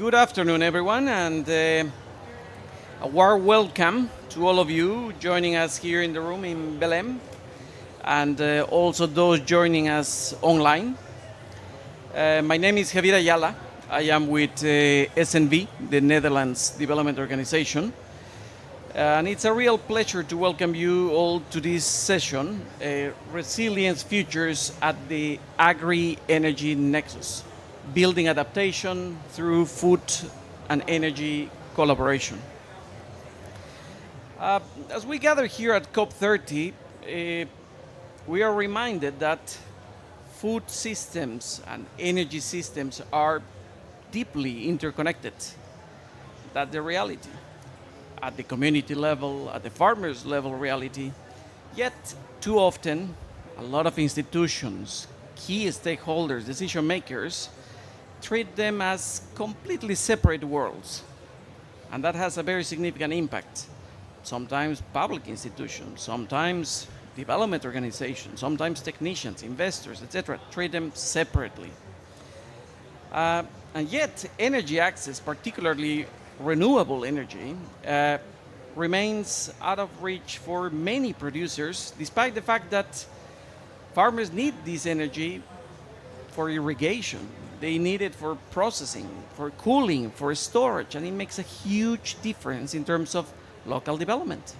Good afternoon, everyone, and a warm welcome to all of you joining us here in the room in Belém, and also those joining us online. My name is Javier Ayala. I am with SNV, the Netherlands Development Organization, and it's a real pleasure to welcome you all to this session, Resilience Futures at the Agri-Energy Nexus, building adaptation through food and energy collaboration. As we gather here at COP30, we are reminded that food systems and energy systems are deeply interconnected. That's the reality. At the community level, at the farmers level reality. Yet, too often, a lot of institutions, key stakeholders, decision makers, treat them as completely separate worlds. And that has a very significant impact. Sometimes public institutions, sometimes development organizations, sometimes technicians, investors, etc., treat them separately. And yet, energy access, particularly renewable energy, remains out of reach for many producers, despite the fact that farmers need this energy for irrigation. They need it for processing, for cooling, for storage, and it makes a huge difference in terms of local development.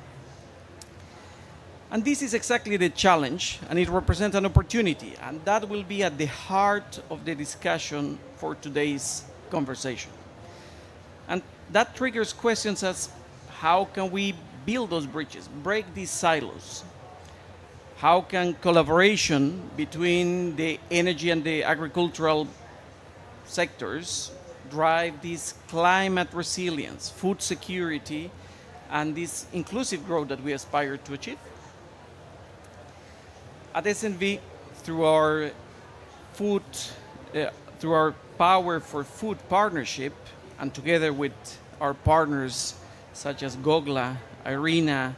And this is exactly the challenge, and it represents an opportunity, and that will be at the heart of the discussion for today's conversation. And that triggers questions as how can we build those bridges, break these silos? How can collaboration between the energy and the agricultural sectors drive this climate resilience, food security, and this inclusive growth that we aspire to achieve? At SNV, through our through our Power for Food partnership, and together with our partners such as Gogla, IRENA,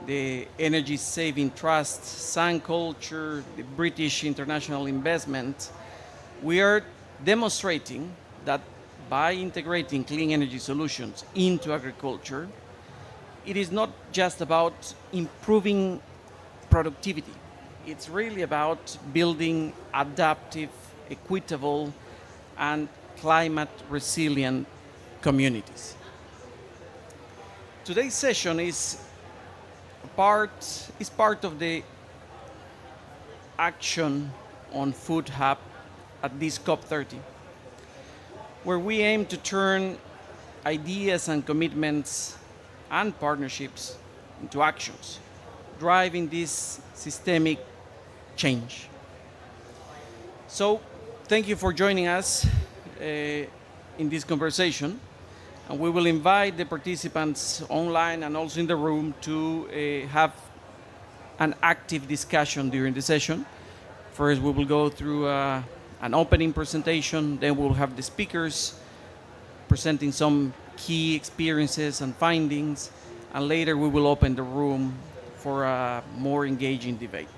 the Energy Saving Trust, Sun Culture, the British International Investment, we are demonstrating that by integrating clean energy solutions into agriculture, it is not just about improving productivity. It's really about building adaptive, equitable, and climate resilient communities. Today's session is part of the action on Food Hub at this COP30, where we aim to turn ideas and commitments and partnerships into actions, driving this systemic change. So, thank you for joining us in this conversation. And we will invite the participants online and also in the room to have an active discussion during the session. First, we will go through an opening presentation, then we'll have the speakers presenting some key experiences and findings, and later we will open the room for a more engaging debate.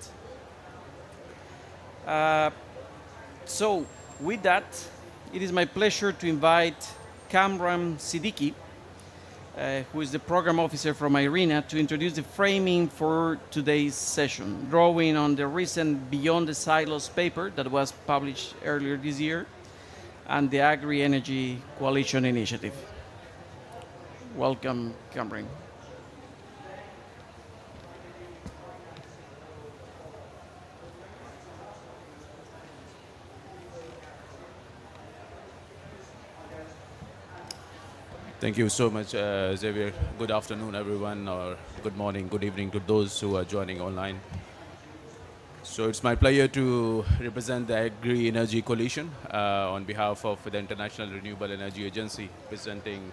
So, with that, it is my pleasure to invite Kamran Siddiqui, who is the program officer from IRENA, to introduce the framing for today's session, drawing on the recent Beyond the Silos paper that was published earlier this year and the Agri-Energy Coalition Initiative. Welcome, Kamran. Thank you so much, Xavier. Good afternoon, everyone, or good morning, good evening to those who are joining online. So it's my pleasure to represent the Agri-Energy Coalition on behalf of the International Renewable Energy Agency, presenting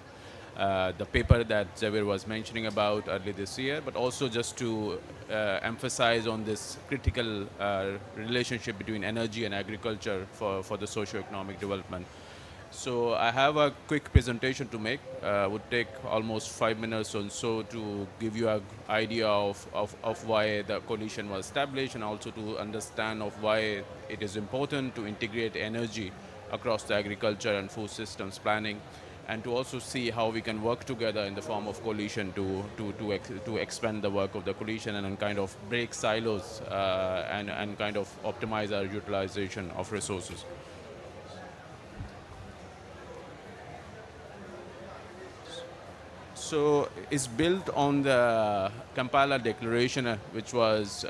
the paper that Xavier was mentioning about earlier this year, but also just to emphasize on this critical relationship between energy and agriculture for the socio-economic development. So I have a quick presentation to make. Would take almost 5 minutes or so to give you an idea of why the coalition was established, and also to understand of why it is important to integrate energy across the agriculture and food systems planning, and to also see how we can work together in the form of coalition to expand the work of the coalition and kind of break silos and kind of optimize our utilization of resources. So it's built on the Kampala Declaration, which was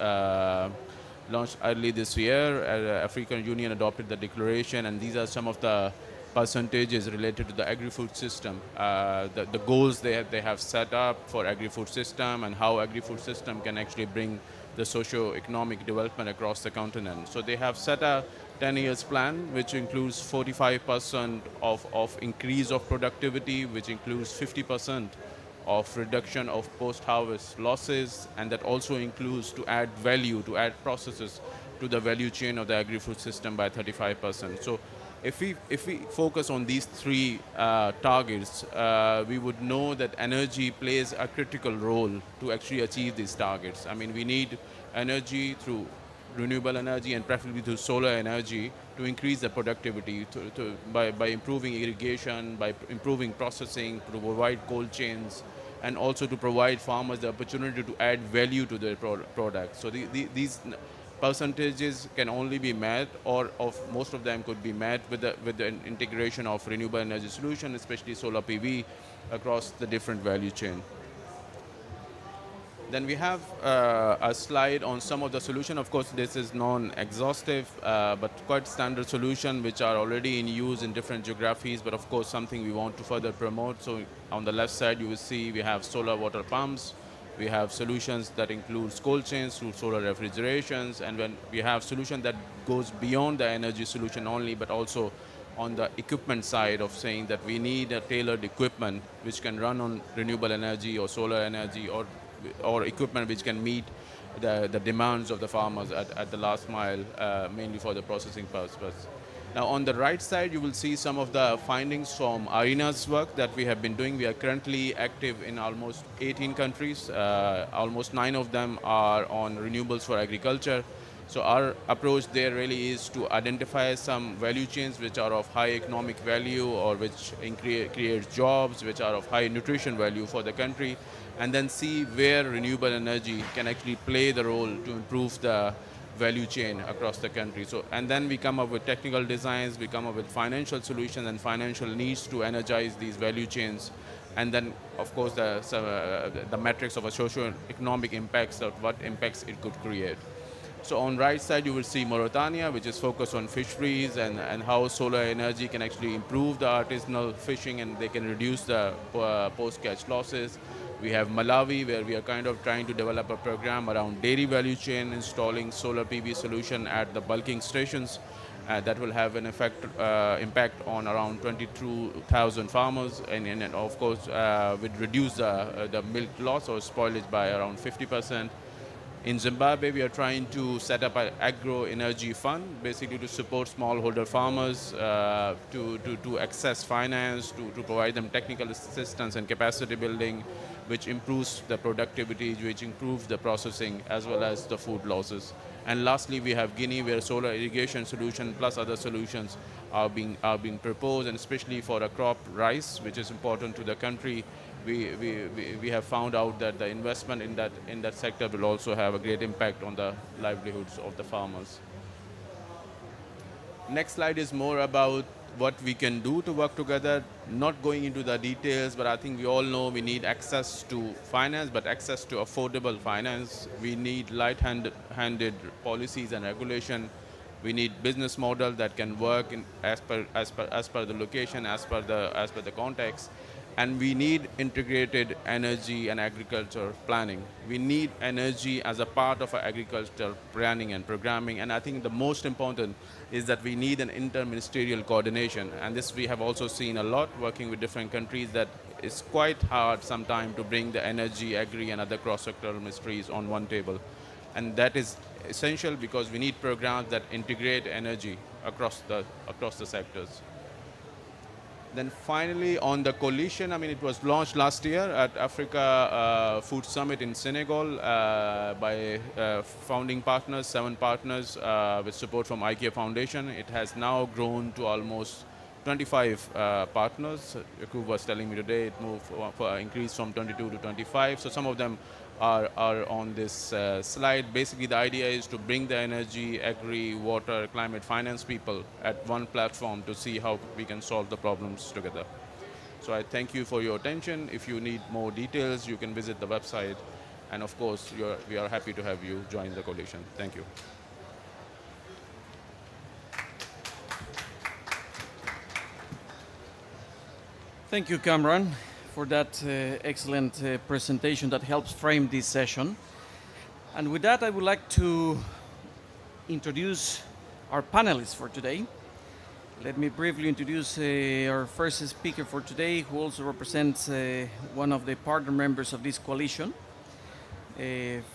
launched early this year. African Union adopted the declaration, and these are some of the percentages related to the agri-food system, the goals they have set up for agri-food system, and how agri-food system can actually bring the socio-economic development across the continent. So they have set a 10 years plan, which includes 45% of increase of productivity, which includes 50% of reduction of post-harvest losses, and that also includes to add value, to add processes to the value chain of the agri-food system by 35%. So if we focus on these three targets, we would know that energy plays a critical role to actually achieve these targets. I mean, we need energy through renewable energy and preferably through solar energy to increase the productivity by improving irrigation, by improving processing, to provide cold chains, and also to provide farmers the opportunity to add value to their product. So these percentages can only be met, or of most of them could be met with the integration of renewable energy solution, especially solar PV, across the different value chain. Then we have a slide on some of the solution. Of course, this is non-exhaustive, but quite standard solution which are already in use in different geographies, but of course something we want to further promote. So on the left side, you will see we have solar water pumps. We have solutions that include cold chains through solar refrigerations, and when we have solution that goes beyond the energy solution only, but also on the equipment side of saying that we need a tailored equipment which can run on renewable energy or solar energy, or equipment which can meet the demands of the farmers at the last mile, mainly for the processing purpose. Now on the right side, you will see some of the findings from ARENA's work that we have been doing. We are currently active in almost 18 countries. Almost 9 of them are on renewables for agriculture. So our approach there really is to identify some value chains which are of high economic value, or which create jobs, which are of high nutrition value for the country, and then see where renewable energy can actually play the role to improve the value chain across the country. So, and then we come up with technical designs, we come up with financial solutions and financial needs to energize these value chains. And then, of course, the metrics of a socio-economic impacts, of what impacts it could create. So on right side, you will see Mauritania, which is focused on fisheries and how solar energy can actually improve the artisanal fishing, and they can reduce the post-catch losses. We have Malawi, where we are kind of trying to develop a program around dairy value chain, installing solar PV solution at the bulking stations. That will have an impact on around 22,000 farmers, and of course, would reduce the milk loss or spoilage by around 50%. In Zimbabwe, we are trying to set up an Agri-Energy fund, basically to support smallholder farmers, to access finance, to provide them technical assistance and capacity building, which improves the productivity, which improves the processing, as well as the food losses. And lastly, we have Guinea, where solar irrigation solution plus other solutions are being proposed, and especially for a crop rice, which is important to the country. We have found out that the investment in that sector will also have a great impact on the livelihoods of the farmers. Next slide is more about what we can do to work together. Not going into the details, but I think we all know we need access to finance, but access to affordable finance. We need light-handed policies and regulation. We need business model that can work as per the location, as per the context. And we need integrated energy and agriculture planning. We need energy as a part of our agriculture planning and programming. And I think the most important is that we need an inter-ministerial coordination. And this we have also seen a lot working with different countries, that it's quite hard sometimes to bring the energy, agri, and other cross-sectoral ministries on one table. And that is essential because we need programs that integrate energy across the sectors. Then finally, on the coalition, I mean, it was launched last year at Africa Food Summit in Senegal by founding partners, 7 partners with support from IKEA Foundation. It has now grown to almost 25 partners. Yakub was telling me today it moved increased from 22 to 25. So some of them are on this slide. Basically, the idea is to bring the energy, agri, water, climate, finance people at one platform to see how we can solve the problems together. So I thank you for your attention. If you need more details, you can visit the website. And of course, we are happy to have you join the coalition. Thank you. Thank you, Kamran, for that excellent presentation that helps frame this session. And with that, I would like to introduce our panelists for today. Let me briefly introduce our first speaker for today, who also represents one of the partner members of this coalition.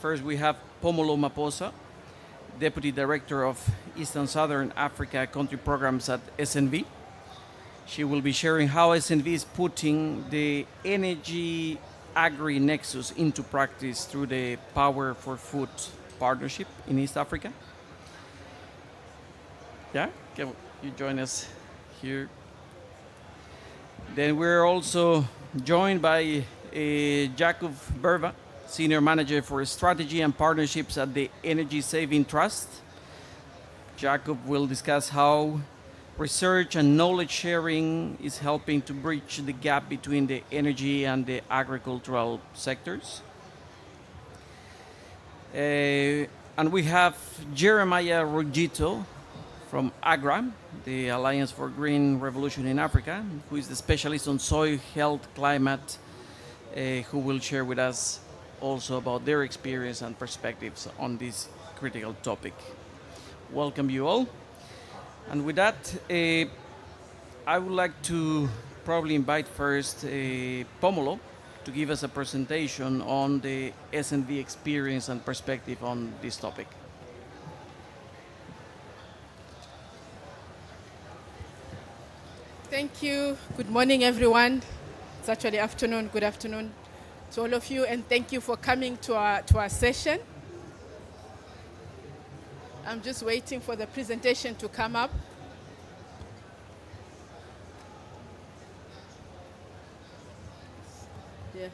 First, we have Pomolo Maposa, Deputy Director of East and Southern Africa Country Programs at SNV. She will be sharing how SNV is putting the energy Agri-Nexus into practice through the Power for Food partnership in East Africa. Yeah, can you join us here? Then we're also joined by Jacob Berva, Senior Manager for Strategy and Partnerships at the Energy Saving Trust. Jacob will discuss how research and knowledge sharing is helping to bridge the gap between the energy and the agricultural sectors. And we have Jeremiah Rugito from AGRA, the Alliance for Green Revolution in Africa, who is the specialist on soil health, climate, who will share with us also about their experience and perspectives on this critical topic. Welcome you all. And with that, I would like to probably invite first Pomolo to give us a presentation on the SNV experience and perspective on this topic. Thank you. Good morning, everyone. It's actually afternoon. Good afternoon to all of you, and thank you for coming to our session. I'm just waiting for the presentation to come up. Yeah.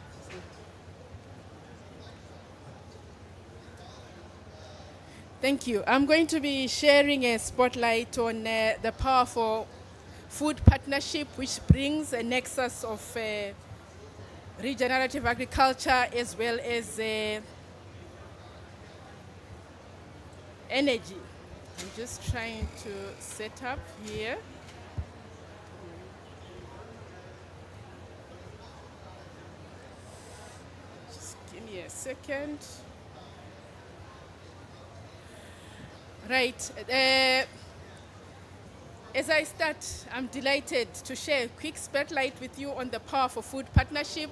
Thank you. I'm going to be sharing a spotlight on the Power for Food partnership, which brings a nexus of regenerative agriculture as well as energy. I'm just trying to set up here. Just give me a second. Right. As I start, I'm delighted to share a quick spotlight with you on the Power for Food partnership.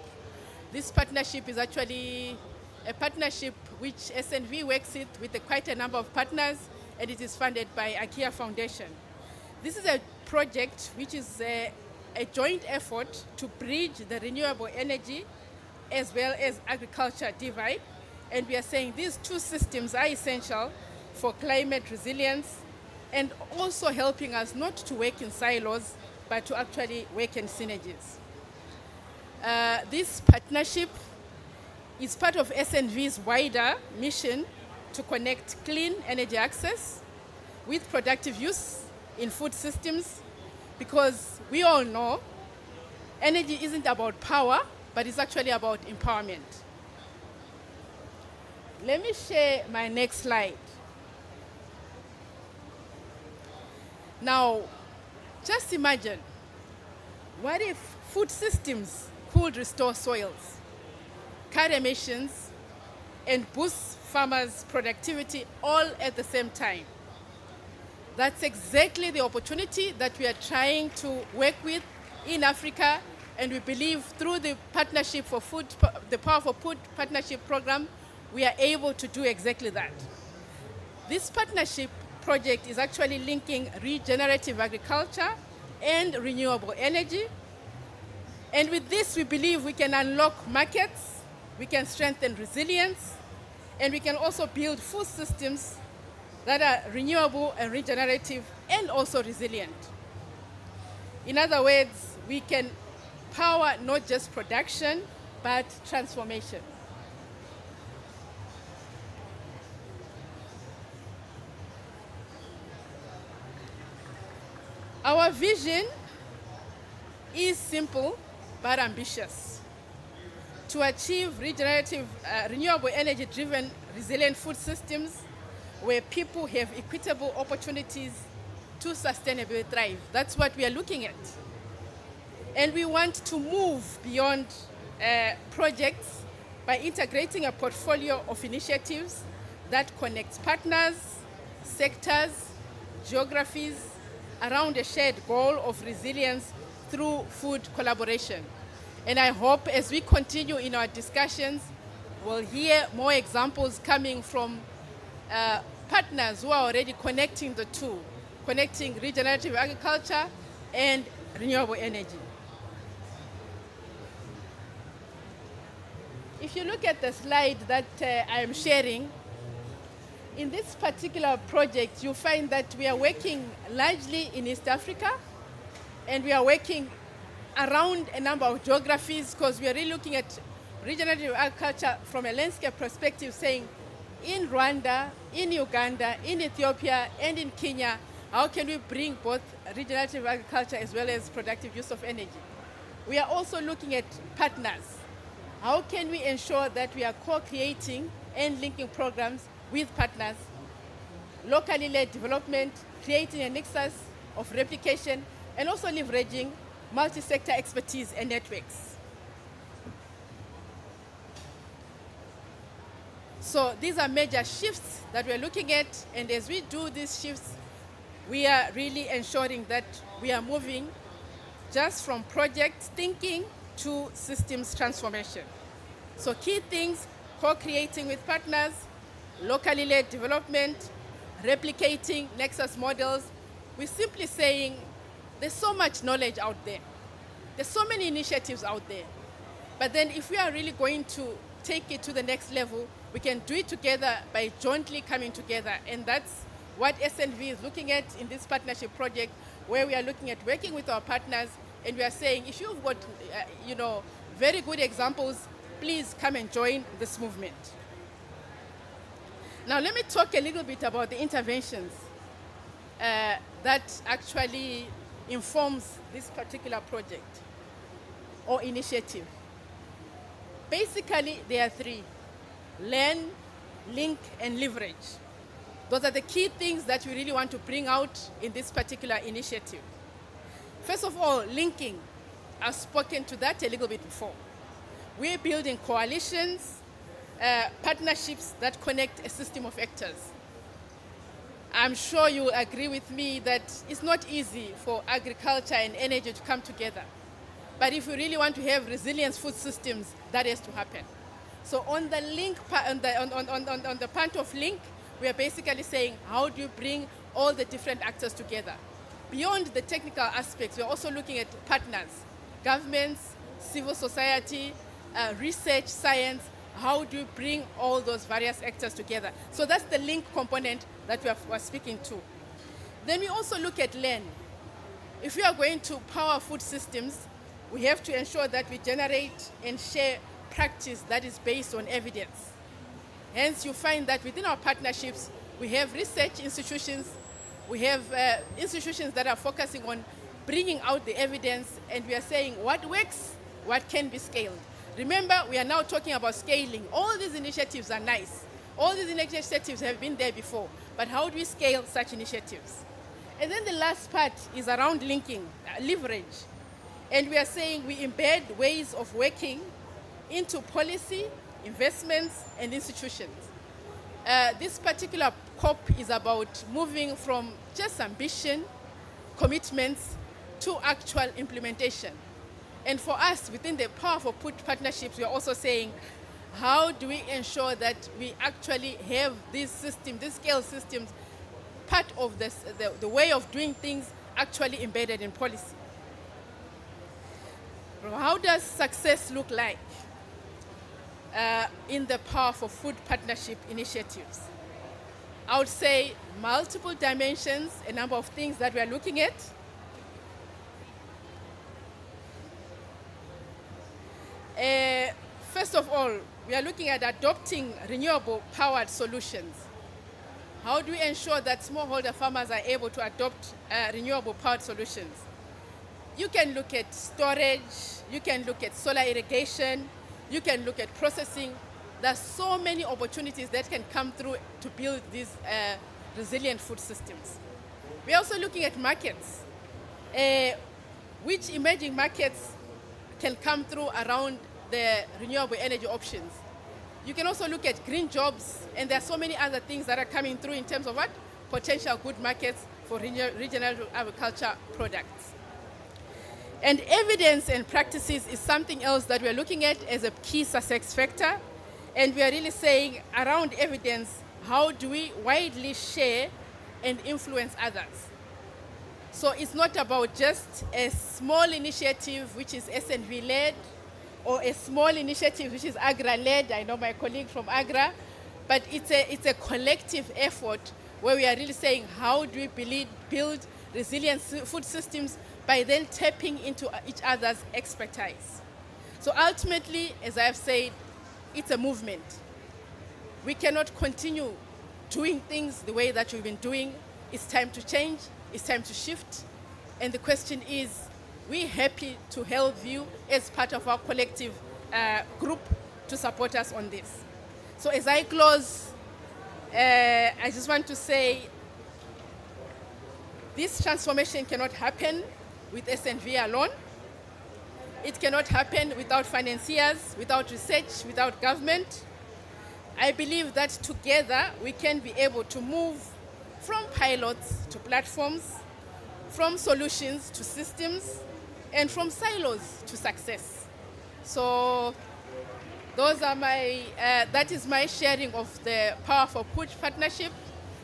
This partnership is actually a partnership which SNV works with quite a number of partners, and it is funded by IKEA Foundation. This is a project which is a joint effort to bridge the renewable energy as well as agriculture divide. And we are saying these two systems are essential for climate resilience and also helping us not to work in silos, but to actually work in synergies. This partnership is part of SNV's wider mission to connect clean energy access with productive use in food systems, because we all know energy isn't about power, but it's actually about empowerment. Let me share my next slide. Now, just imagine, what if food systems could restore soils, cut emissions, and boost farmers' productivity all at the same time? That's exactly the opportunity that we are trying to work with in Africa, and we believe through the Partnership for Food, the Power for Food Partnership Program, we are able to do exactly that. This partnership project is actually linking regenerative agriculture and renewable energy. And with this, we believe we can unlock markets, we can strengthen resilience, and we can also build food systems that are renewable and regenerative and also resilient. In other words, we can power not just production, but transformation. Our vision is simple but ambitious. To achieve regenerative, renewable energy-driven, resilient food systems where people have equitable opportunities to sustainably thrive. That's what we are looking at. And we want to move beyond projects by integrating a portfolio of initiatives that connects partners, sectors, geographies around a shared goal of resilience through food collaboration. And I hope as we continue in our discussions, we'll hear more examples coming from partners who are already connecting the two, connecting regenerative agriculture and renewable energy. If you look at the slide that I am sharing, in this particular project, you find that we are working largely in East Africa, and we are working around a number of geographies because we are really looking at regenerative agriculture from a landscape perspective, saying in Rwanda, in Uganda, in Ethiopia, and in Kenya, how can we bring both regenerative agriculture as well as productive use of energy? We are also looking at partners. How can we ensure that we are co-creating and linking programs with partners, locally led development, creating a nexus of replication, and also leveraging multi-sector expertise and networks. So these are major shifts that we're looking at, and as we do these shifts, we are really ensuring that we are moving just from project thinking to systems transformation. So key things: co-creating with partners, locally led development, replicating Nexus models. We're simply saying there's so much knowledge out there. There's so many initiatives out there. But then if we are really going to take it to the next level, we can do it together by jointly coming together. And that's what SNV is looking at in this partnership project, where we are looking at working with our partners, and we are saying, if you've got very good examples, please come and join this movement. Now let me talk a little bit about the interventions that actually informs this particular project or initiative. Basically, there are three: learn, link, and leverage. Those are the key things that we really want to bring out in this particular initiative. First of all, linking. I've spoken to that a little bit before. We're building coalitions, partnerships that connect a system of actors. I'm sure you'll agree with me that it's not easy for agriculture and energy to come together. But if we really want to have resilient food systems, that has to happen. So on the link, on the point of link, we are basically saying, how do you bring all the different actors together? Beyond the technical aspects, we're also looking at partners, governments, civil society, research, science. How do you bring all those various actors together? So that's the link component that we're speaking to. Then we also look at learn. If we are going to power food systems, we have to ensure that we generate and share practice that is based on evidence. Hence, you find that within our partnerships, we have research institutions, we have institutions that are focusing on bringing out the evidence, and we are saying what works, what can be scaled. Remember, we are now talking about scaling. All these initiatives are nice. All these initiatives have been there before, but how do we scale such initiatives? And then the last part is around linking, leverage. And we are saying we embed ways of working into policy, investments, and institutions. This particular COP is about moving from just ambition, commitments, to actual implementation. And for us, within the powerful food partnerships, we are also saying, how do we ensure that we actually have these systems, these scale systems, part of this, the way of doing things actually embedded in policy? How does success look like in the powerful food partnership initiatives? I would say multiple dimensions, a number of things that we are looking at. first of all, we are looking at adopting renewable powered solutions. How do we ensure that smallholder farmers are able to adopt renewable powered solutions? You can look at storage, you can look at solar irrigation, you can look at processing. There's so many opportunities that can come through to build these resilient food systems. We're also looking at markets. Which emerging markets can come through around the renewable energy options? You can also look at green jobs, and there are so many other things that are coming through in terms of what? Potential good markets for regional agriculture products. And evidence and practices is something else that we're looking at as a key success factor. And we are really saying around evidence, how do we widely share and influence others? So it's not about just a small initiative which is SNV led, or a small initiative which is Agra led. I know my colleague from Agra, but it's a collective effort where we are really saying, how do we build resilient food systems by then tapping into each other's expertise. So ultimately, as I've said, it's a movement. We cannot continue doing things the way that we've been doing. It's time to change, it's time to shift. And the question is, we're happy to help you as part of our collective group to support us on this. So as I close, I just want to say, this transformation cannot happen with SNV alone. It cannot happen without financiers, without research, without government. I believe that together we can be able to move from pilots to platforms, from solutions to systems, and from silos to success. So those are that is my sharing of the Power for Food partnership.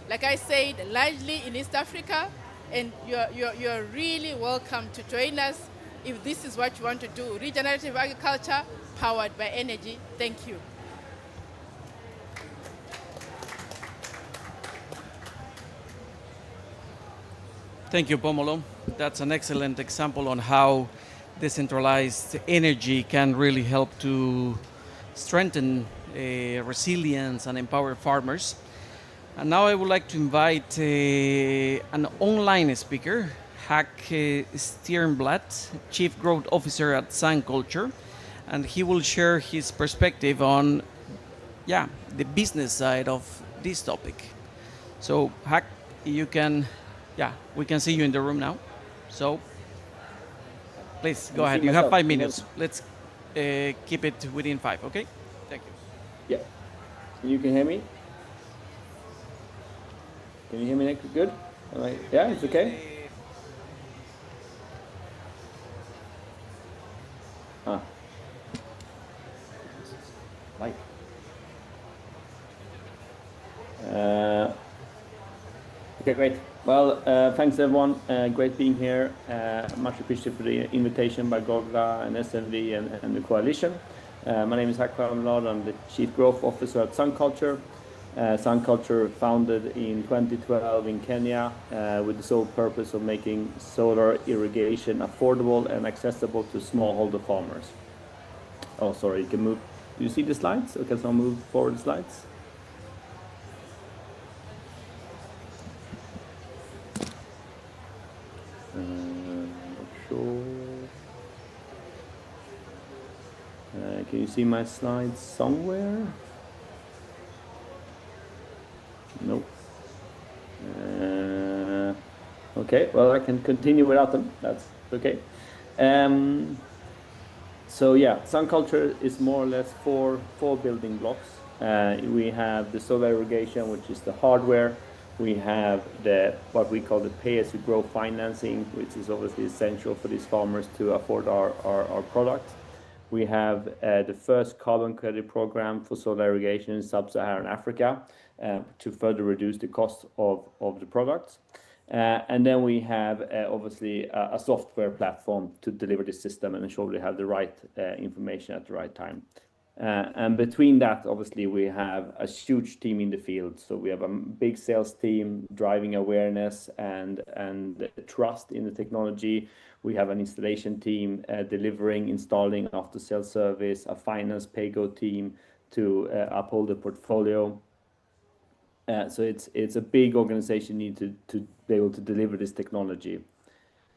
Like I said, largely in East Africa, and you're really welcome to join us if this is what you want to do. Regenerative agriculture powered by energy. Thank you. Thank you, Pomolo. That's an excellent example on how decentralized energy can really help to strengthen resilience and empower farmers. And now I would like to invite an online speaker, Hack Sternblatt, Chief Growth Officer at Sun Culture, and he will share his perspective on, the business side of this topic. So, Hack, you can, we can see you in the room now. So, please go ahead. You have 5 minutes. Let's keep it within 5, okay? Thank you. Yeah. You can hear me? Can you hear me, Nick? Good? Yeah, it's okay? Light. Okay, great. Well, thanks everyone. Great being here. Much appreciated for the invitation by Gogla and SNV and the coalition. My name is Hack Sternblatt. I'm the Chief Growth Officer at Sun Culture. Sun Culture founded in 2012 in Kenya with the sole purpose of making solar irrigation affordable and accessible to smallholder farmers. Oh, sorry, you can move. Do you see the slides? Okay, so I'll move forward the slides. Not sure. Can you see my slides somewhere? Nope. Okay, well, I can continue without them. That's okay. So yeah, Sun Culture is more or less four building blocks. We have the solar irrigation, which is the hardware. We have what we call the pay-as-you-grow financing, which is obviously essential for these farmers to afford our product. We have the first carbon credit program for solar irrigation in sub-Saharan Africa to further reduce the cost of the products. And then we have obviously a software platform to deliver the system and ensure we have the right information at the right time. And between that, obviously, we have a huge team in the field. So we have a big sales team driving awareness and trust in the technology. We have an installation team delivering, installing after sales service, a finance pay-go team to uphold the portfolio. So it's a big organization need to be able to deliver this technology.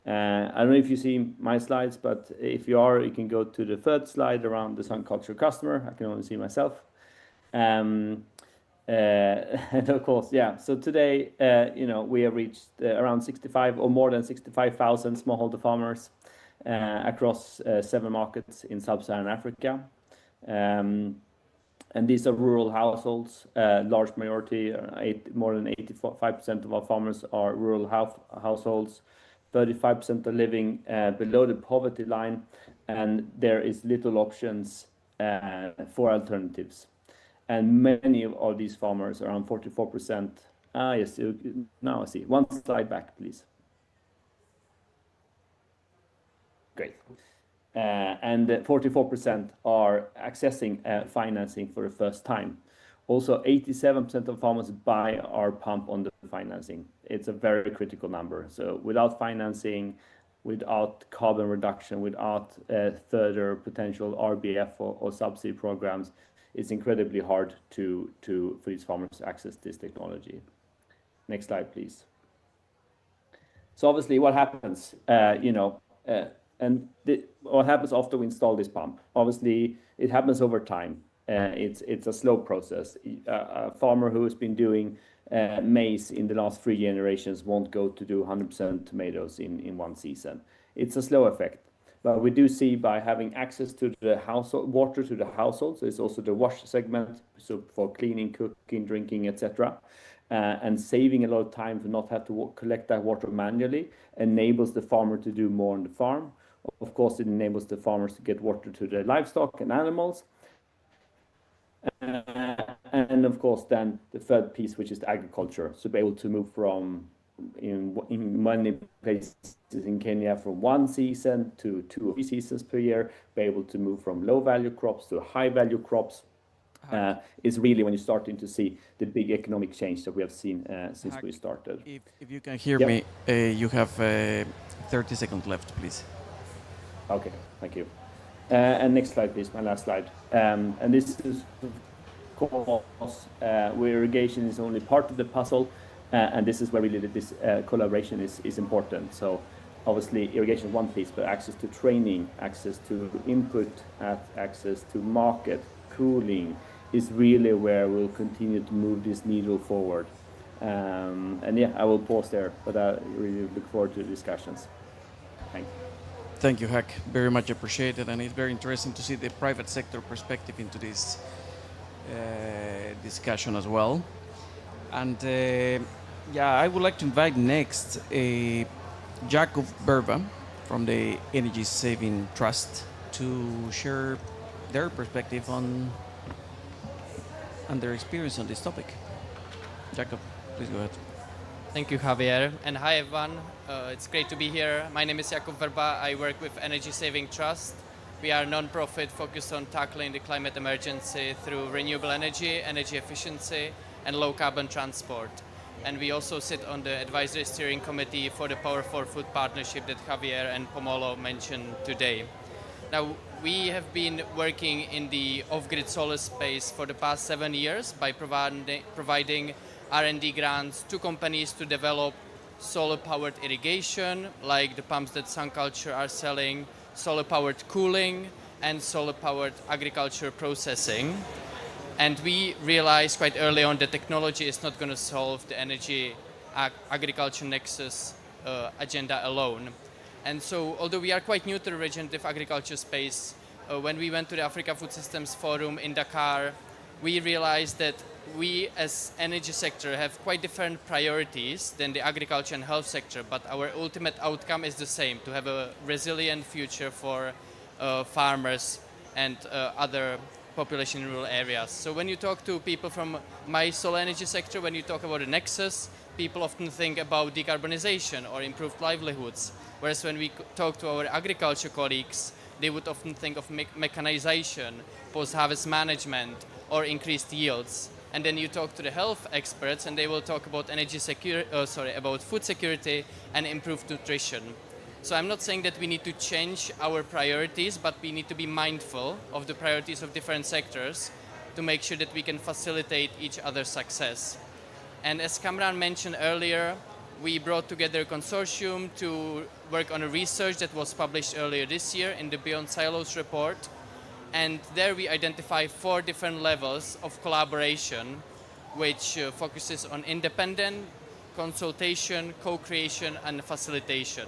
I don't know if you see my slides, but if you are, you can go to the third slide around the sun culture customer. I can only see myself. And of course, yeah. So today, we have reached around 65 or more than 65,000 smallholder farmers across 7 markets in sub-Saharan Africa. And these are rural households. Large majority, more than 85% of our farmers are rural households. 35% are living below the poverty line, and there is little options for alternatives. And many of these farmers, around 44%. Yes, now I see. One slide back, please. Great. And 44% are accessing financing for the first time. Also, 87% of farmers buy our pump on the financing. It's a very critical number. So without financing, without carbon reduction, without further potential RBF or subsidy programs, it's incredibly hard for these farmers to access this technology. Next slide, please. So obviously, what happens, what happens after we install this pump? Obviously, it happens over time. It's a slow process. A farmer who has been doing maize in the last 3 generations won't go to do 100% tomatoes in one season. It's a slow effect. But we do see by having access to the household water to the household, so it's also the wash segment, so for cleaning, cooking, drinking, etc., and saving a lot of time to not have to collect that water manually, enables the farmer to do more on the farm. Of course, it enables the farmers to get water to their livestock and animals. And of course, then the third piece, which is the agriculture, so be able to move from in many places in Kenya from 1 season to 2 seasons per year, be able to move from low value crops to high value crops, is really when you're starting to see the big economic change that we have seen since we started. If you can hear me, you have 30 seconds left, please. Okay, thank you. And next slide, please, my last slide. And this is, of course, where irrigation is only part of the puzzle, and this is where really this collaboration is important. So obviously irrigation is one piece, but access to training, access to input, access to market, cooling is really where we'll continue to move this needle forward. And yeah, I will pause there, but I really look forward to the discussions. Thank you. Thank you, Hack. Very much appreciated, and it's very interesting to see the private sector perspective into this discussion as well. And I would like to invite next Jacob Berva from the Energy Saving Trust to share their perspective on and their experience on this topic. Jacob, please go ahead. Thank you, Javier. And hi, everyone. It's great to be here. My name is Jakub Verba. I work with Energy Saving Trust. We are a non-profit focused on tackling the climate emergency through renewable energy, energy efficiency, and low-carbon transport. And we also sit on the advisory steering committee for the Power for Food partnership that Javier and Pomolo mentioned today. Now, we have been working in the off-grid solar space for the past 7 years by providing R&D grants to companies to develop solar-powered irrigation, like the pumps that SunCulture are selling, solar-powered cooling, and solar-powered agriculture processing. And we realized quite early on that technology is not going to solve the energy agriculture nexus agenda alone. And so, although we are quite new to the regenerative agriculture space, when we went to the Africa Food Systems Forum in Dakar, we realized that we as energy sector have quite different priorities than the agriculture and health sector, but our ultimate outcome is the same, to have a resilient future for farmers and other population in rural areas. So when you talk to people from my solar energy sector, when you talk about the Nexus, people often think about decarbonization or improved livelihoods. Whereas when we talk to our agriculture colleagues, they would often think of mechanization, post-harvest management, or increased yields. And then you talk to the health experts, and they will talk about about food security and improved nutrition. So I'm not saying that we need to change our priorities, but we need to be mindful of the priorities of different sectors to make sure that we can facilitate each other's success. And as Kamran mentioned earlier, we brought together a consortium to work on a research that was published earlier this year in the Beyond Silos report. And there we identify 4 different levels of collaboration, which focuses on independent, consultation, co-creation, and facilitation.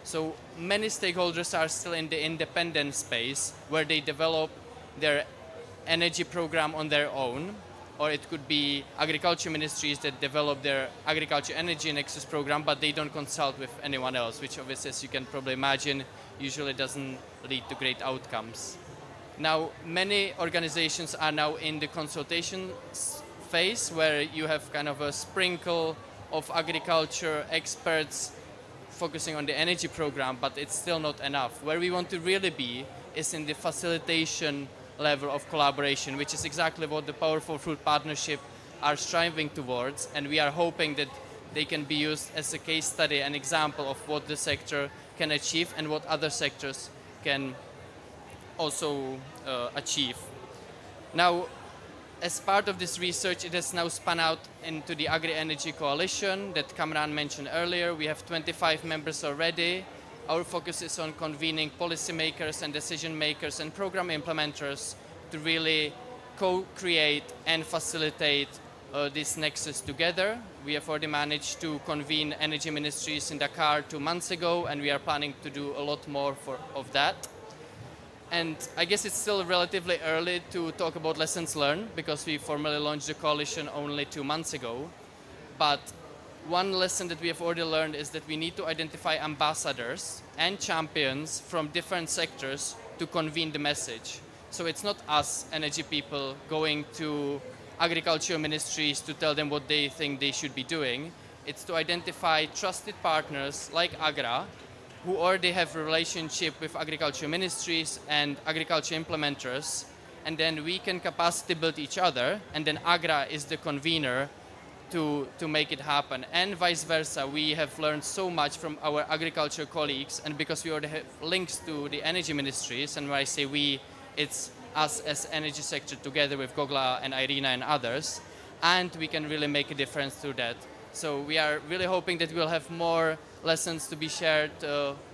So many stakeholders are still in the independent space where they develop their energy program on their own, or it could be agriculture ministries that develop their agriculture energy nexus program, but they don't consult with anyone else, which obviously, as you can probably imagine, usually doesn't lead to great outcomes. Now, many organizations are now in the consultation phase where you have kind of a sprinkle of agriculture experts focusing on the energy program, but it's still not enough. Where we want to really be is in the facilitation level of collaboration, which is exactly what the Powerful Fruit Partnership are striving towards, and we are hoping that they can be used as a case study, an example of what the sector can achieve and what other sectors can also achieve. Now, as part of this research, it has now spun out into the Agri-Energy coalition that Kamran mentioned earlier. We have 25 members already. Our focus is on convening policymakers and decision makers and program implementers to really co-create and facilitate this nexus together. We have already managed to convene energy ministries in Dakar 2 months ago, and we are planning to do a lot more of that. And I guess it's still relatively early to talk about lessons learned because we formally launched the coalition only 2 months ago. But one lesson that we have already learned is that we need to identify ambassadors and champions from different sectors to convene the message. So it's not us, energy people, going to agriculture ministries to tell them what they think they should be doing. It's to identify trusted partners like Agra, who already have a relationship with agriculture ministries and agriculture implementers, and then we can capacity build each other, and then Agra is the convener to make it happen. And vice versa, we have learned so much from our agriculture colleagues, and because we already have links to the energy ministries, and when I say we, it's us as energy sector together with Gogla and Irina and others, and we can really make a difference through that. So we are really hoping that we'll have more lessons to be shared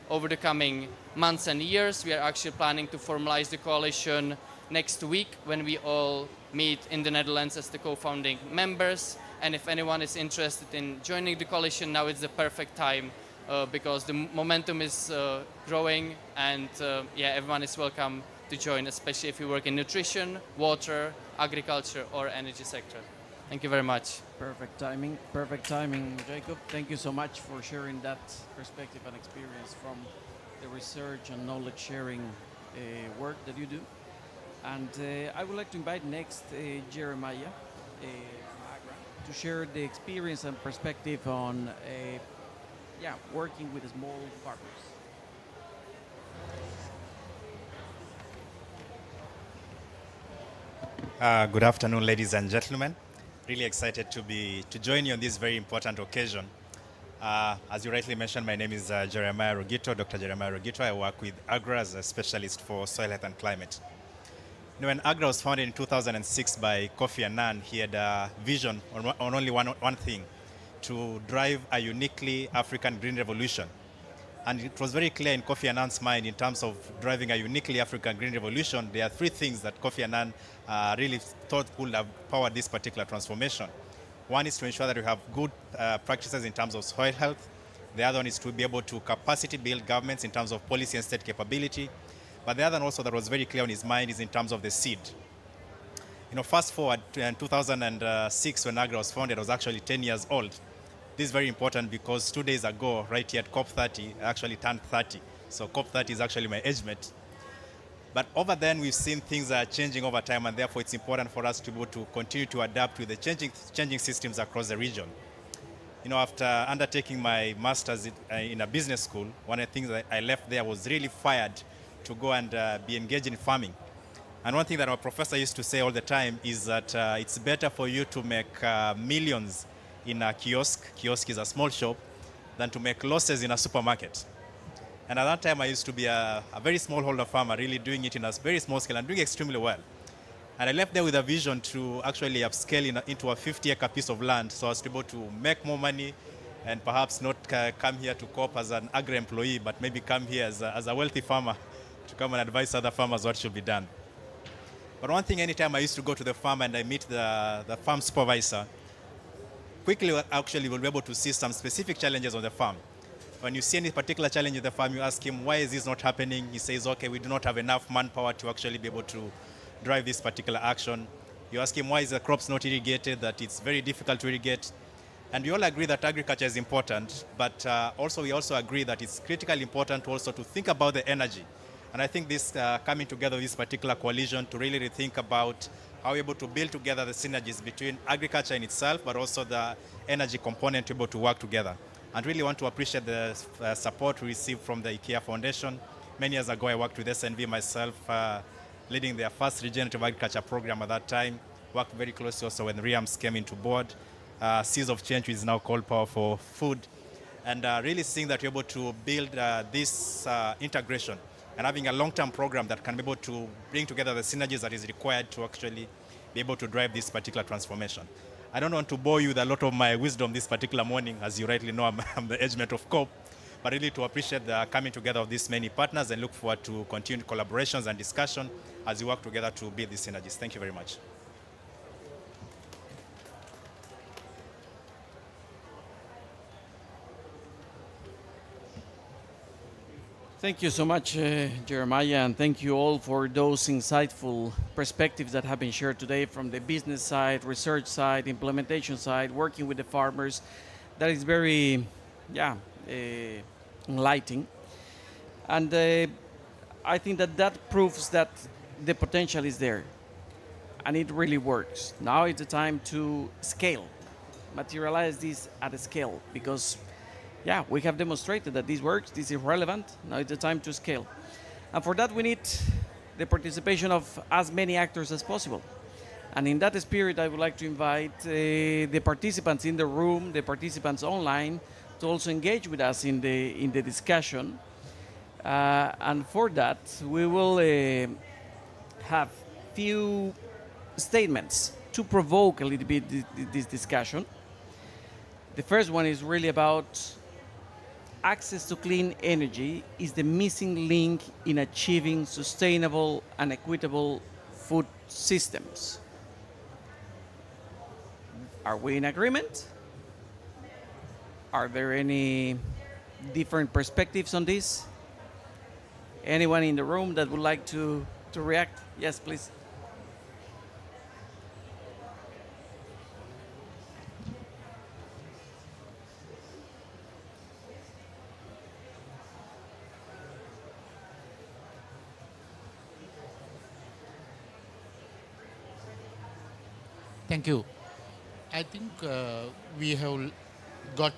over the coming months and years. We are actually planning to formalize the coalition next week when we all meet in the Netherlands as the co-founding members. And if anyone is interested in joining the coalition, now is the perfect time because the momentum is growing, and everyone is welcome to join, especially if you work in nutrition, water, agriculture, or energy sector. Thank you very much. Perfect timing, Jacob. Thank you so much for sharing that perspective and experience from the research and knowledge sharing work that you do. And I would like to invite next Jeremiah to share the experience and perspective on working with small farmers. Good afternoon, ladies and gentlemen. Really excited to join you on this very important occasion. As you rightly mentioned, my name is Jeremiah Rogito, Dr. Jeremiah Rogito. I work with AGRA as a specialist for soil health and climate. You know, when AGRA was founded in 2006 by Kofi Annan, he had a vision on only one thing, to drive a uniquely African green revolution. And it was very clear in Kofi Annan's mind in terms of driving a uniquely African green revolution. There are 3 things that Kofi Annan really thought would have powered this particular transformation. One is to ensure that we have good practices in terms of soil health. The other one is to be able to capacity build governments in terms of policy and state capability. But the other one also that was very clear on his mind is in terms of the seed. You know, fast forward to in 2006 when AGRA was founded, I was actually 10 years old. This is very important because 2 days ago, right here at COP30, I actually turned 30. So COP30 is actually my age mate. But over then, we've seen things are changing over time, and therefore it's important for us to be able to continue to adapt with the changing systems across the region. You know, after undertaking my master's in a business school, one of the things that I left there was really fired to go and be engaged in farming. And one thing that our professor used to say all the time is that it's better for you to make millions in a kiosk. Kiosk is a small shop, than to make losses in a supermarket. And at that time, I used to be a very smallholder farmer, really doing it in a very small scale and doing extremely well. And I left there with a vision to actually upscale into a 50-acre piece of land so as to be able to make more money and perhaps not come here to cope as an agri-employee, but maybe come here as a wealthy farmer to come and advise other farmers what should be done. But one thing, anytime I used to go to the farm and I meet the farm supervisor, quickly actually we'll be able to see some specific challenges on the farm. When you see any particular challenge in the farm, you ask him, why is this not happening? He says, okay, we do not have enough manpower to actually be able to drive this particular action. You ask him, why is the crops not irrigated, that it's very difficult to irrigate. And we all agree that agriculture is important, but we also agree that it's critically important also to think about the energy. And I think this coming together with this particular coalition to really rethink about how we're able to build together the synergies between agriculture in itself, but also the energy component to be able to work together. And really want to appreciate the support we received from the IKEA Foundation. Many years ago, I worked with SNV myself, leading their first regenerative agriculture program at that time. Worked very closely also when RIAMS came into board. Seeds of Change, which is now called Power for Food. And really seeing that we're able to build this integration and having a long-term program that can be able to bring together the synergies that is required to actually be able to drive this particular transformation. I don't want to bore you with a lot of my wisdom this particular morning. As you rightly know, I'm the age mate of COP, but really to appreciate the coming together of these many partners and look forward to continued collaborations and discussion as we work together to build these synergies. Thank you very much. Thank you so much, Jeremiah, and thank you all for those insightful perspectives that have been shared today from the business side, research side, implementation side, working with the farmers. That is very, enlightening. And I think that proves that the potential is there, and it really works. Now it's the time to scale, materialize this at a scale, because we have demonstrated that this works, this is relevant. Now it's the time to scale. And for that, we need the participation of as many actors as possible. And in that spirit, I would like to invite the participants in the room, the participants online, to also engage with us in the discussion. And for that, we will have few statements to provoke a little bit this discussion. The first one is really about access to clean energy is the missing link in achieving sustainable and equitable food systems. Are we in agreement? Are there any different perspectives on this? Anyone in the room that would like to react? Yes, please. Thank you. I think we have got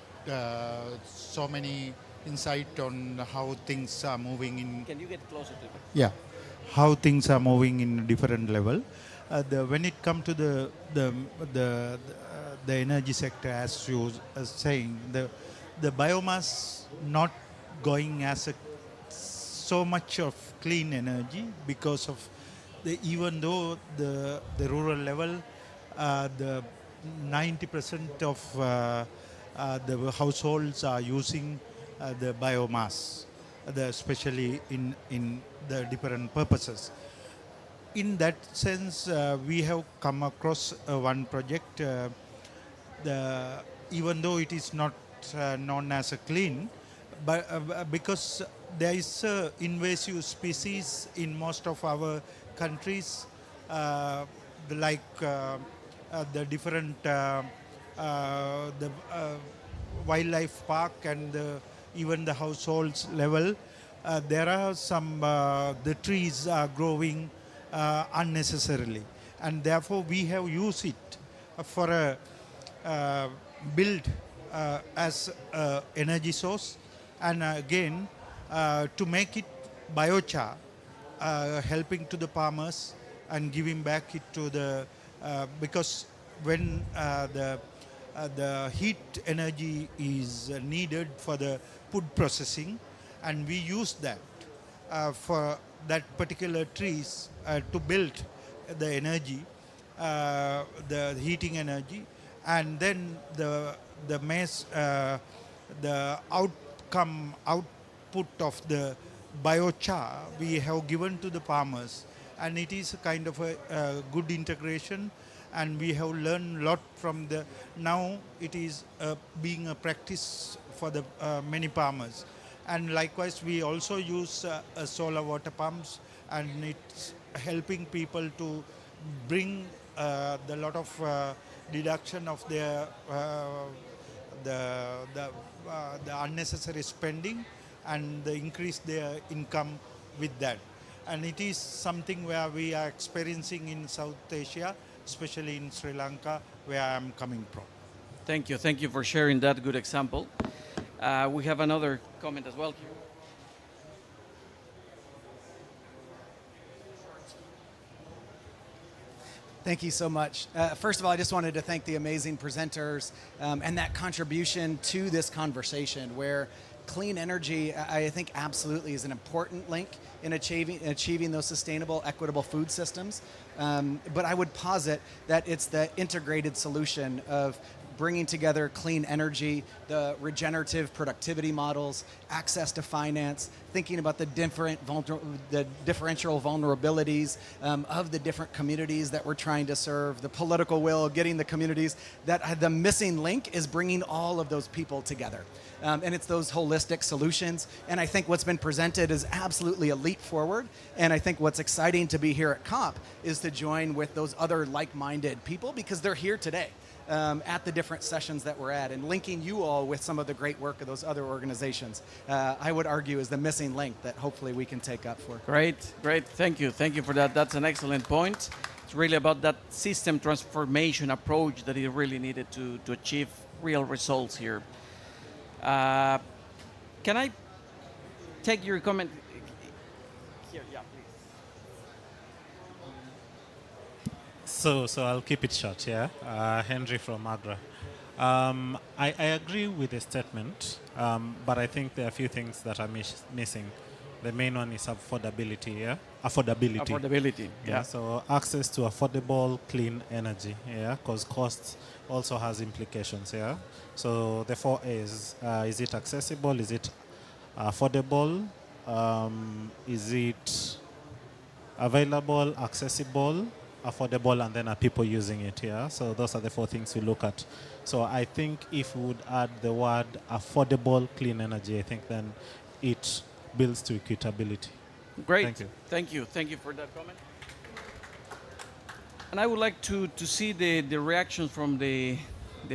so many insight on how things are moving in. Can you get closer to it? Yeah, how things are moving in different level. When it comes to the energy sector, as you are saying, the biomass not going as so much of clean energy because of even though the rural level. The 90% of the households are using the biomass, especially in the different purposes. In that sense, we have come across one project, even though it is not known as a clean, but because there is invasive species in most of our countries, the different wildlife park and even the households level, there are some the trees are growing unnecessarily, and therefore we have used it for a build as energy source, and again to make it biochar helping to the farmers and giving back it to the because when the heat energy is needed for the food processing, and we use that for that particular trees to build the energy, the heating energy, and then the maize, the output of the biochar we have given to the farmers, and it is a kind of a good integration, and we have learned a lot from the. Now it is being a practice for the many farmers, and likewise we also use solar water pumps, and it's helping people to bring the lot of deduction of their the unnecessary spending, and the increase their income with that. And it is something where we are experiencing in South Asia, especially in Sri Lanka, where I am coming from. Thank you. Thank you for sharing that good example. We have another comment as well here. Thank you so much. First of all, I just wanted to thank the amazing presenters and that contribution to this conversation where clean energy, I think, absolutely is an important link in achieving those sustainable, equitable food systems. But I would posit that it's the integrated solution of bringing together clean energy, the regenerative productivity models, access to finance, thinking about the differential vulnerabilities of the different communities that we're trying to serve, the political will, getting the communities, that the missing link is bringing all of those people together. And it's those holistic solutions. And I think what's been presented is absolutely a leap forward. And I think what's exciting to be here at COP is to join with those other like-minded people, because they're here today. At the different sessions that we're at, and linking you all with some of the great work of those other organizations, I would argue is the missing link that hopefully we can take up for. Great, great. Thank you. Thank you for that. That's an excellent point. It's really about that system transformation approach that is really needed to achieve real results here. Can I take your comment? Here, yeah, please. So I'll keep it short, yeah. Henry from Agra. I agree with the statement, but I think there are a few things that are missing. The main one is affordability, yeah? Affordability. Yeah. So access to affordable, clean energy, yeah? Because cost also has implications, yeah? So the 4 A's, is it accessible? Is it affordable? Is it available, accessible, affordable, and then are people using it here? So those are the 4 things we look at. So I think if we would add the word affordable clean energy, I think then it builds to equitability. Great. Thank you. Thank you. Thank you for that comment. And I would like to see the reactions from the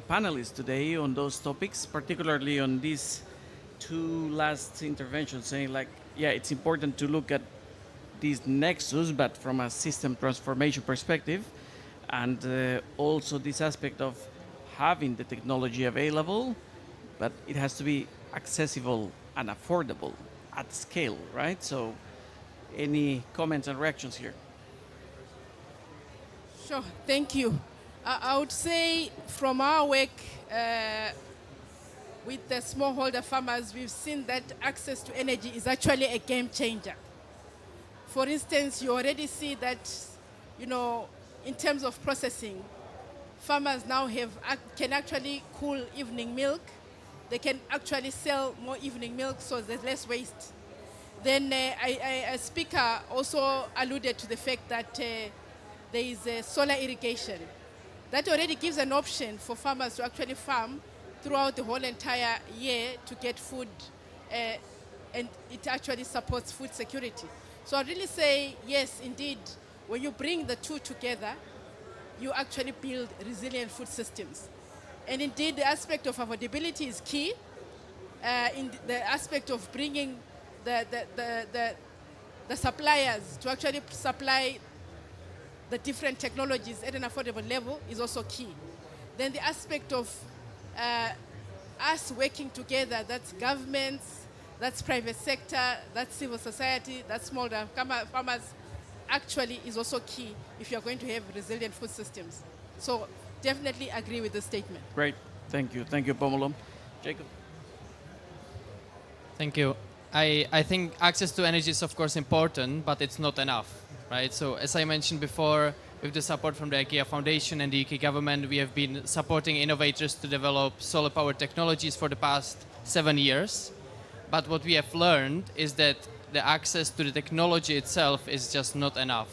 panelists today on those topics, particularly on these 2 last interventions, saying like, yeah, it's important to look at this nexus, but from a system transformation perspective, and also this aspect of having the technology available, but it has to be accessible and affordable at scale, right? So any comments and reactions here? Sure, thank you. I would say from our work with the smallholder farmers, we've seen that access to energy is actually a game changer. For instance, you already see that, in terms of processing, farmers now can actually cool evening milk. They can actually sell more evening milk, so there's less waste. Then a speaker also alluded to the fact that there is solar irrigation. That already gives an option for farmers to actually farm throughout the whole entire year to get food, and it actually supports food security. So I really say, yes, indeed, when you bring the 2 together, you actually build resilient food systems. And indeed, the aspect of affordability is key. In the aspect of bringing the suppliers to actually supply the different technologies at an affordable level is also key. Then the aspect of us working together, that's governments, that's private sector, that's civil society, that's smallholder farmers, actually is also key if you're going to have resilient food systems. So definitely agree with the statement. Great. Thank you. Thank you, Pomolo. Jacob. Thank you. I think access to energy is of course important, but it's not enough, right? So as I mentioned before, with the support from the IKEA Foundation and the UK government, we have been supporting innovators to develop solar power technologies for the past 7 years. But what we have learned is that the access to the technology itself is just not enough.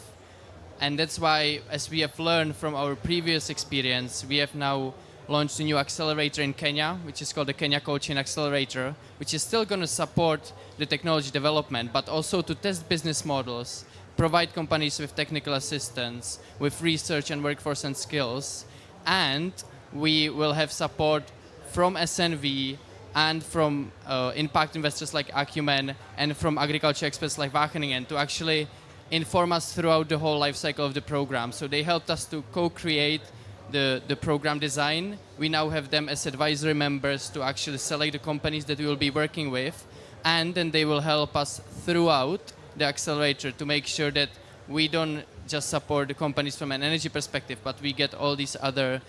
And that's why, as we have learned from our previous experience, we have now launched a new accelerator in Kenya, which is called the Kenya Coaching Accelerator, which is still going to support the technology development, but also to test business models, provide companies with technical assistance, with research and workforce and skills. And we will have support from SNV and from impact investors like Acumen and from agriculture experts like Wageningen to actually inform us throughout the whole life cycle of the program. So they helped us to co-create the program design. We now have them as advisory members to actually select the companies that we will be working with, and then they will help us throughout the accelerator to make sure that we don't just support the companies from an energy perspective, but we get all these other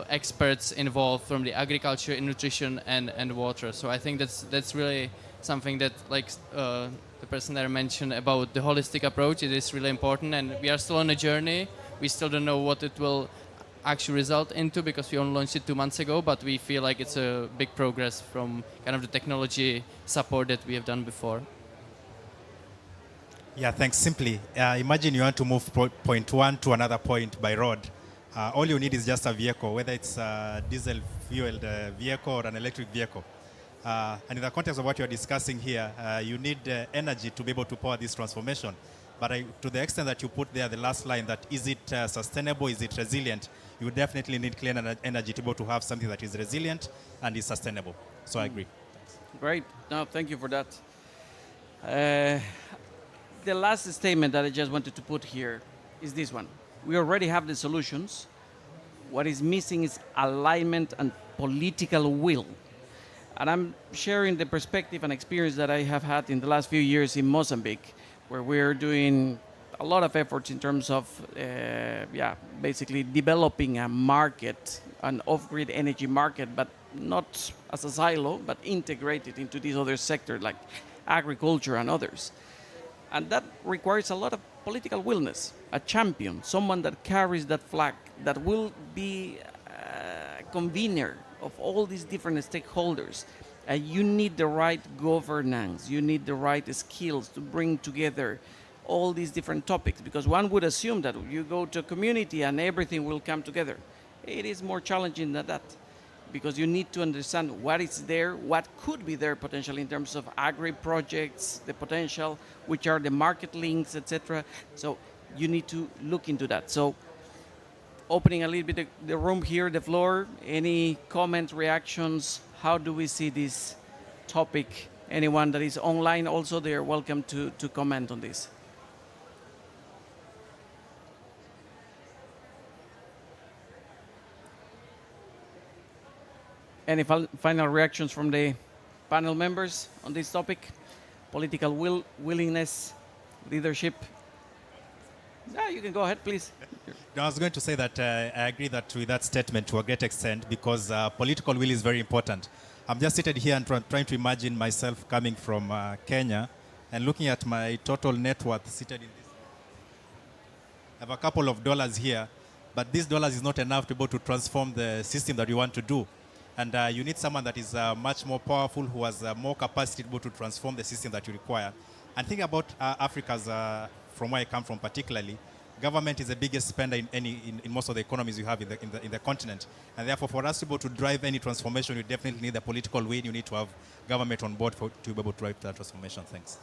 experts involved from the agriculture, nutrition, and water. So I think that's really something that, like the person there mentioned about the holistic approach, it is really important, and we are still on a journey. We still don't know what it will actually result into because we only launched it 2 months ago, but we feel like it's a big progress from kind of the technology support that we have done before. Yeah, thanks. Simply, imagine you want to move point one to another point by road. All you need is just a vehicle, whether it's a diesel-fueled vehicle or an electric vehicle. And in the context of what you're discussing here, you need energy to be able to power this transformation. But to the extent that you put there the last line, that is it sustainable, is it resilient, you definitely need clean energy to be able to have something that is resilient and is sustainable. So I agree. Great. No, thank you for that. The last statement that I just wanted to put here is this one. We already have the solutions. What is missing is alignment and political will. And I'm sharing the perspective and experience that I have had in the last few years in Mozambique, where we're doing a lot of efforts in terms of, basically developing a market, an off-grid energy market, but not as a silo, but integrated into these other sectors like agriculture and others. And that requires a lot of political willness, a champion, someone that carries that flag, that will be a convener of all these different stakeholders. You need the right governance, you need the right skills to bring together all these different topics, because one would assume that you go to a community and everything will come together. It is more challenging than that, because you need to understand what is there, what could be there potentially in terms of agri projects, the potential, which are the market links, etc. So you need to look into that. So opening a little bit the room here, the floor, any comments, reactions, how do we see this topic? Anyone that is online also, they are welcome to comment on this. Any final reactions from the panel members on this topic? Political willingness, leadership? Yeah, you can go ahead, please. No, I was going to say that I agree that with that statement to a great extent, because political will is very important. I'm just seated here and trying to imagine myself coming from Kenya and looking at my total net worth seated in this. I have a couple of dollars here, but this dollars is not enough to be able to transform the system that you want to do. And you need someone that is much more powerful, who has more capacity to be able to transform the system that you require. And think about Africa's, from where I come from particularly, government is the biggest spender in most of the economies you have in the continent. And therefore, for us to be able to drive any transformation, you definitely need the political will. You need to have government on board to be able to drive that transformation. Thanks.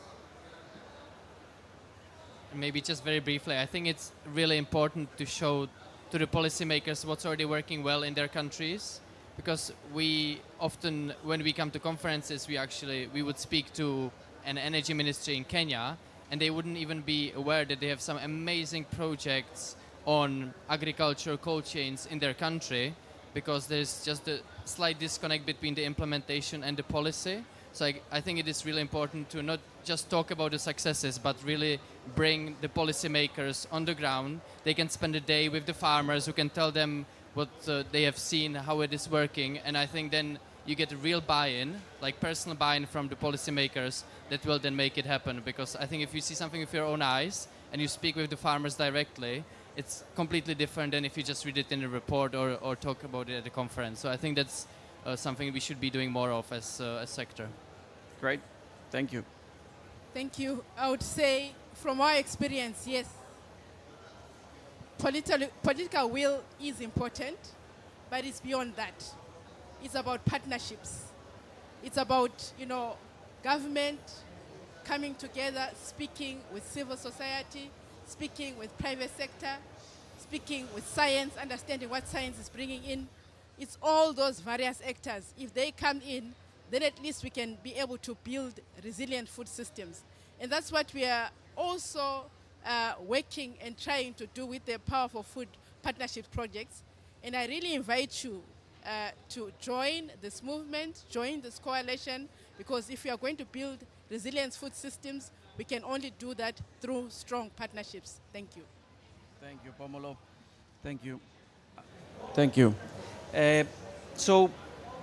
Maybe just very briefly, I think it's really important to show to the policymakers what's already working well in their countries. Because we often, when we come to conferences, we would speak to an energy ministry in Kenya, and they wouldn't even be aware that they have some amazing projects on agriculture cold chains in their country, because there's just a slight disconnect between the implementation and the policy. So I think it is really important to not just talk about the successes, but really bring the policymakers on the ground. They can spend a day with the farmers who can tell them what they have seen, how it is working, and I think then you get a real buy-in, like personal buy-in from the policymakers that will then make it happen. Because I think if you see something with your own eyes and you speak with the farmers directly, it's completely different than if you just read it in a report or talk about it at a conference. So I think that's something we should be doing more of as a sector. Great. Thank you. Thank you. I would say, from our experience, yes, political will is important, but it's beyond that. It's about partnerships. It's about, government coming together, speaking with civil society, speaking with private sector, speaking with science, understanding what science is bringing in. It's all those various actors. If they come in, then at least we can be able to build resilient food systems. And that's what we are also working and trying to do with the Powerful Food Partnership projects. And I really invite you to join this movement, join this coalition, because if we are going to build resilient food systems, we can only do that through strong partnerships. Thank you. Thank you, Pomolo. Thank you. Thank you. So,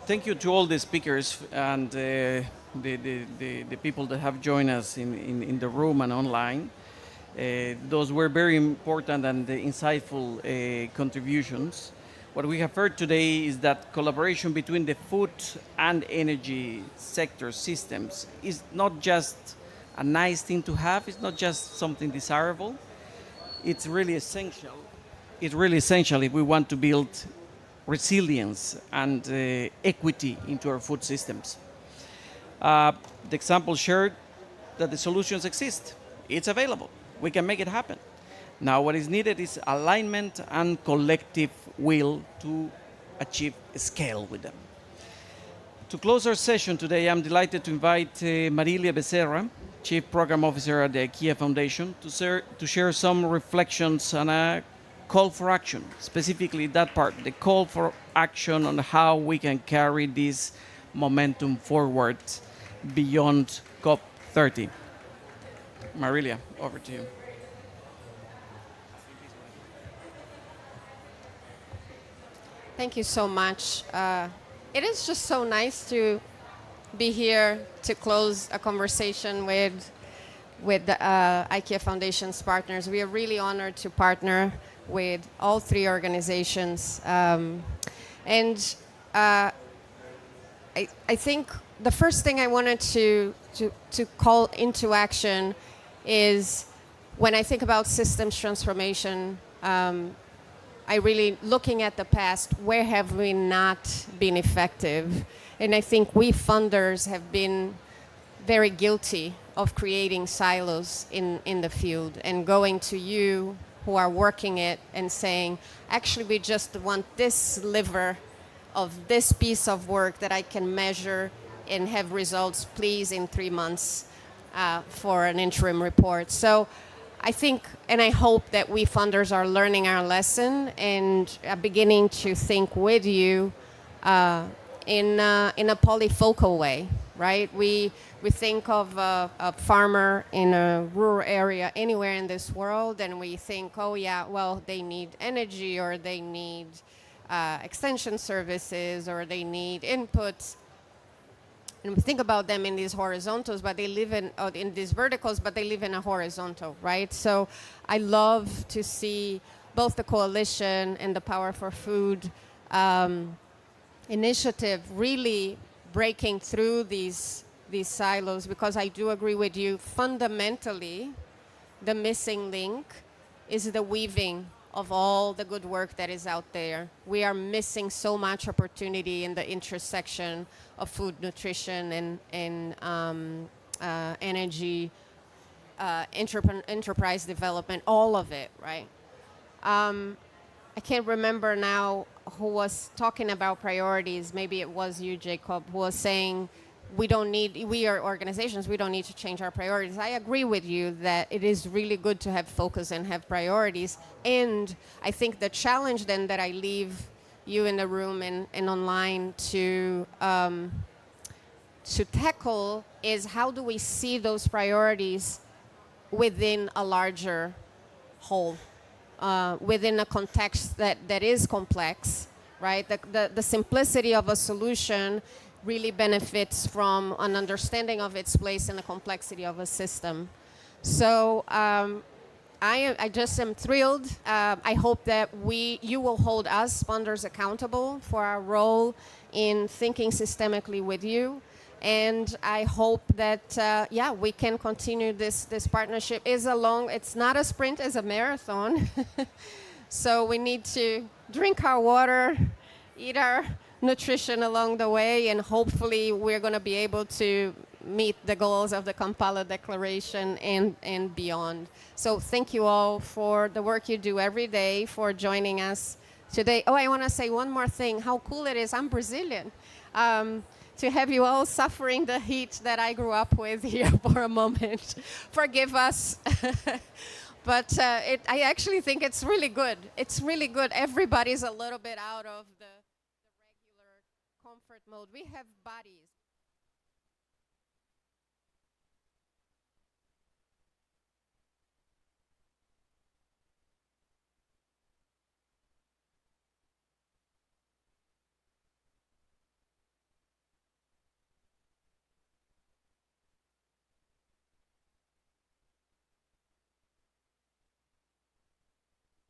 thank you to all the speakers and the people that have joined us in the room and online. Those were very important and insightful contributions. What we have heard today is that collaboration between the food and energy sector systems is not just a nice thing to have, it's not just something desirable, it's really essential. It's really essential if we want to build resilience and equity into our food systems. The example shared that the solutions exist. It's available. We can make it happen. Now what is needed is alignment and collective will to achieve scale with them. To close our session today, I'm delighted to invite Marilia Becerra, Chief Program Officer at the IKEA Foundation, to share some reflections on a call for action, specifically that part, the call for action on how we can carry this momentum forward beyond COP30. Marilia, over to you. Thank you so much. It is just so nice to be here to close a conversation with the IKEA Foundation's partners. We are really honored to partner with all three organizations. I think the first thing I wanted to call into action is when I think about systems transformation, I really, looking at the past, where have we not been effective? And I think we funders have been very guilty of creating silos in the field and going to you who are working it and saying, actually, we just want this sliver of this piece of work that I can measure and have results, please, in 3 months for an interim report. So I think, and I hope that we funders are learning our lesson and are beginning to think with you in a polyfocal way, right? We think of a farmer in a rural area anywhere in this world, and we think, oh yeah, well, they need energy, or they need extension services, or they need inputs. And we think about them in these horizontals, but they live in these verticals, but they live in a horizontal, right? So I love to see both the coalition and the Power for Food initiative really breaking through these silos, because I do agree with you. Fundamentally, the missing link is the weaving of all the good work that is out there. We are missing so much opportunity in the intersection of food, nutrition, and energy, enterprise development, all of it, right? I can't remember now who was talking about priorities. Maybe it was you, Jacob, who was saying we are organizations, we don't need to change our priorities. I agree with you that it is really good to have focus and have priorities. And I think the challenge then that I leave you in the room and online to to tackle is how do we see those priorities within a larger whole, within a context that is complex, right? The simplicity of a solution really benefits from an understanding of its place in the complexity of a system. So I just am thrilled. I hope that you will hold us funders accountable for our role in thinking systemically with you. And I hope that, we can continue this partnership. It's not a sprint, it's a marathon. So we need to drink our water, eat our nutrition along the way, and hopefully we're going to be able to meet the goals of the Kampala Declaration and beyond. So thank you all for the work you do every day, for joining us today. Oh, I want to say one more thing. How cool it is. I'm Brazilian. To have you all suffering the heat that I grew up with here for a moment. Forgive us. But I actually think it's really good. It's really good. Everybody's a little bit out of the regular comfort mode. We have bodies.